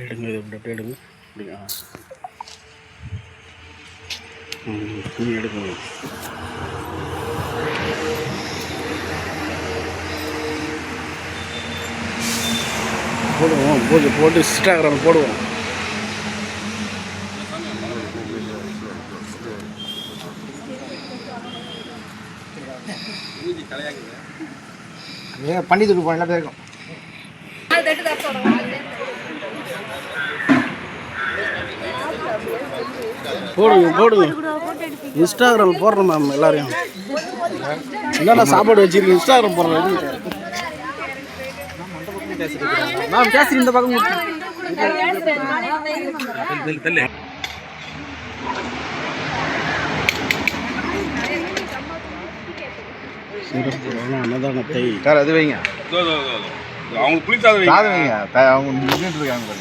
எடுங்க இது அப்படியே எடுங்க அப்படியா நீங்கள் எடுக்கணும் போடுவோம் போட்டு இன்ஸ்டாகிராம் போடுவோம். பண்ணி தூக்கு போன எல்லாம் இருக்கும். போடுங்க இன்ஸ்டாகிராம் போடுறோம் மேம். எல்லாரையும் என்னென்ன சாப்பாடு வச்சிருக்கீங்க இன்ஸ்டாகிராம் போடுறோம். மேம் கேசரி இந்த பக்கம் அன்னதானத்தை சார் அது வைங்க. அவங்க புளித்தாத வைங்க. அவங்க நின்றுட்டு இருக்காங்க.